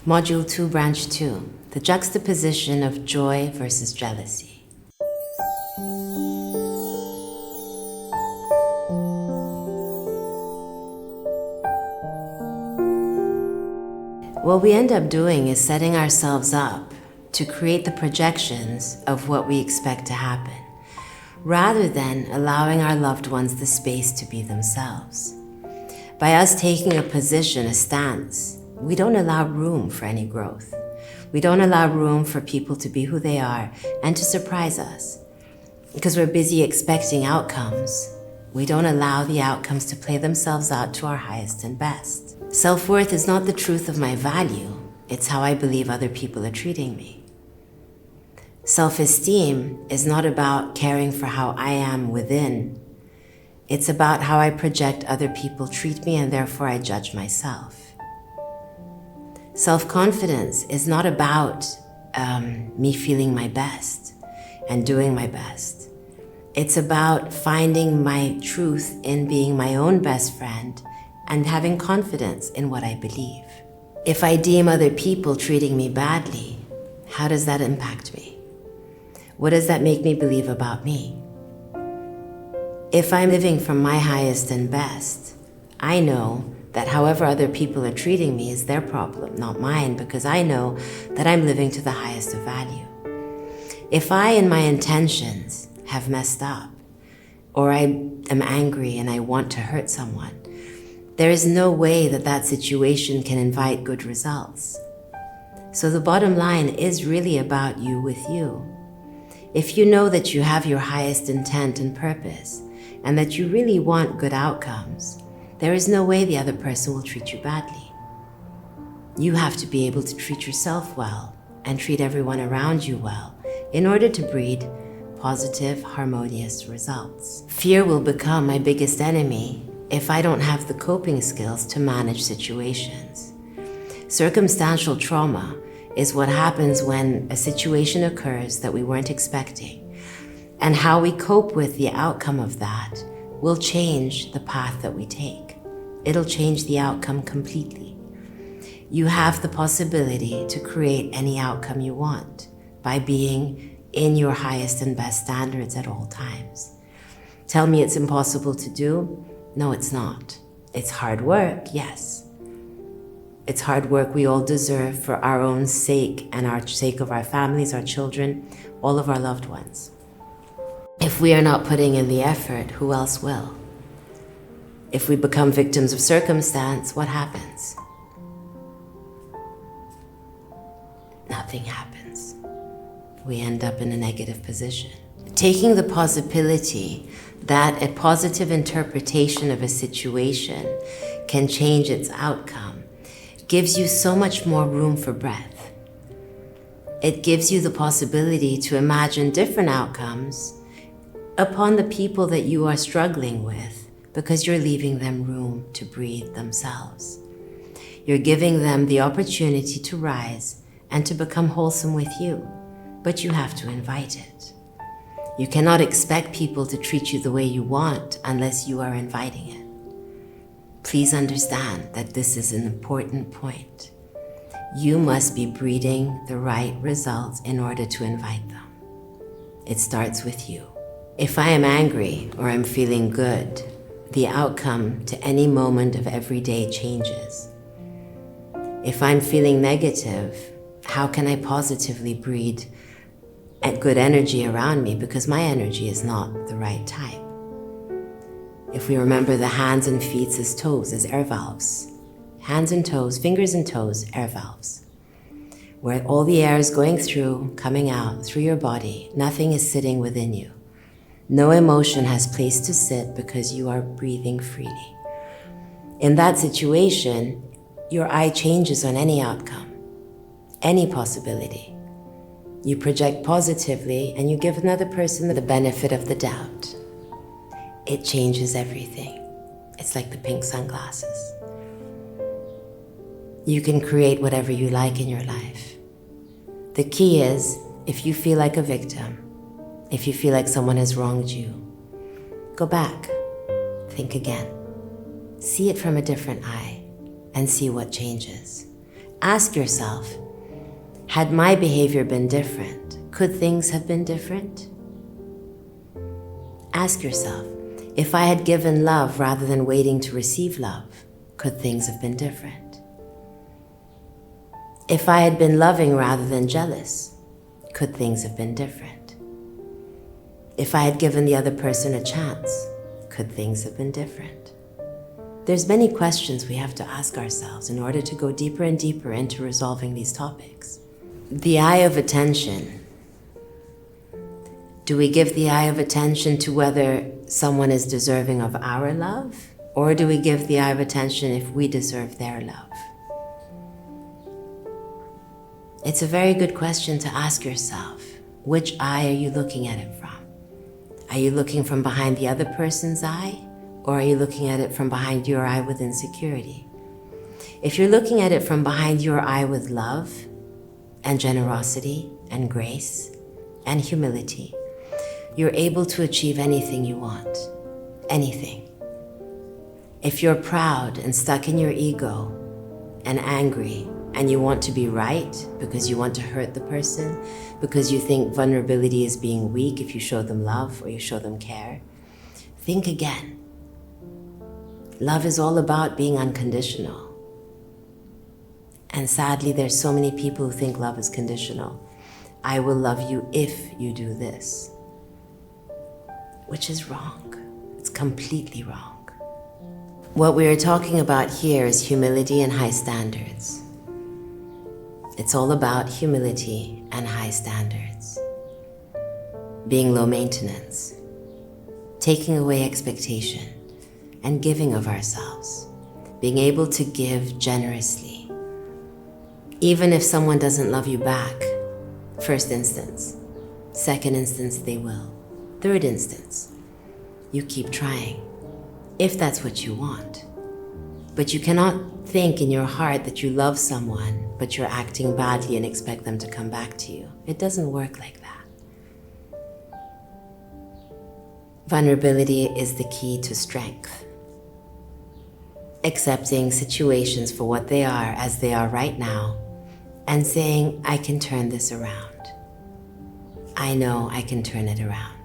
Module 2, Branch 2, the juxtaposition of joy versus jealousy. What we end up doing is setting ourselves up to create the projections of what we expect to happen, rather than allowing our loved ones the space to be themselves. By us taking a position, a stance, we don't allow room for any growth. We don't allow room for people to be who they are and to surprise us. Because we're busy expecting outcomes, we don't allow the outcomes to play themselves out to our highest and best. Self-worth is not the truth of my value, it's how I believe other people are treating me. Self-esteem is not about caring for how I am within. It's about how I project other people treat me and therefore I judge myself. Self-confidence is not about me feeling my best and doing my best. It's about finding my truth in being my own best friend and having confidence in what I believe. If I deem other people treating me badly, how does that impact me? What does that make me believe about me? If I'm living from my highest and best, I know that however other people are treating me is their problem, not mine, because I know that I'm living to the highest of value. If I, in my intentions, have messed up, or I am angry and I want to hurt someone, there is no way that that situation can invite good results. So the bottom line is really about you with you. If you know that you have your highest intent and purpose, and that you really want good outcomes, there is no way the other person will treat you badly. You have to be able to treat yourself well and treat everyone around you well in order to breed positive, harmonious results. Fear will become my biggest enemy if I don't have the coping skills to manage situations. Circumstantial trauma is what happens when a situation occurs that we weren't expecting, and how we cope with the outcome of that will change the path that we take. It'll change the outcome completely. You have the possibility to create any outcome you want by being in your highest and best standards at all times. Tell me it's impossible to do? No, it's not. It's hard work, yes. It's hard work we all deserve for our own sake and our sake of our families, our children, all of our loved ones. If we are not putting in the effort, who else will? If we become victims of circumstance, what happens? Nothing happens. We end up in a negative position. Taking the possibility that a positive interpretation of a situation can change its outcome gives you so much more room for breath. It gives you the possibility to imagine different outcomes upon the people that you are struggling with, because you're leaving them room to breathe themselves. You're giving them the opportunity to rise and to become wholesome with you, but you have to invite it. You cannot expect people to treat you the way you want unless you are inviting it. Please understand that this is an important point. You must be breeding the right results in order to invite them. It starts with you. If I am angry or I'm feeling good, the outcome to any moment of every day changes. If I'm feeling negative, how can I positively breed good energy around me, because my energy is not the right type? If we remember the hands and feet as toes, as air valves. Hands and toes, fingers and toes, air valves. Where all the air is going through, coming out through your body, nothing is sitting within you. No emotion has place to sit because you are breathing freely. In that situation, your eye changes on any outcome, any possibility. You project positively and you give another person the benefit of the doubt. It changes everything. It's like the pink sunglasses. You can create whatever you like in your life. The key is, if you feel like a victim, if you feel like someone has wronged you, go back, think again, see it from a different eye, and see what changes. Ask yourself, had my behavior been different, could things have been different? Ask yourself, if I had given love rather than waiting to receive love, could things have been different? If I had been loving rather than jealous, could things have been different? If I had given the other person a chance, could things have been different? There's many questions we have to ask ourselves in order to go deeper and deeper into resolving these topics. The eye of attention. Do we give the eye of attention to whether someone is deserving of our love? Or do we give the eye of attention if we deserve their love? It's a very good question to ask yourself. Which eye are you looking at it from? Are you looking from behind the other person's eye? Or are you looking at it from behind your eye with insecurity? If you're looking at it from behind your eye with love and generosity and grace and humility, you're able to achieve anything you want, anything. If you're proud and stuck in your ego and angry and you want to be right because you want to hurt the person, because you think vulnerability is being weak if you show them love or you show them care, think again. Love is all about being unconditional. And sadly, there's so many people who think love is conditional. I will love you if you do this. Which is wrong. It's completely wrong. What we are talking about here is humility and high standards. It's all about humility and high standards. Being low maintenance, taking away expectation, and giving of ourselves, being able to give generously. Even if someone doesn't love you back, first instance, second instance they will. Third instance, you keep trying, if that's what you want. But you cannot think in your heart that you love someone, but you're acting badly and expect them to come back to you. It doesn't work like that. Vulnerability is the key to strength. Accepting situations for what they are as they are right now, and saying, I can turn this around. I know I can turn it around.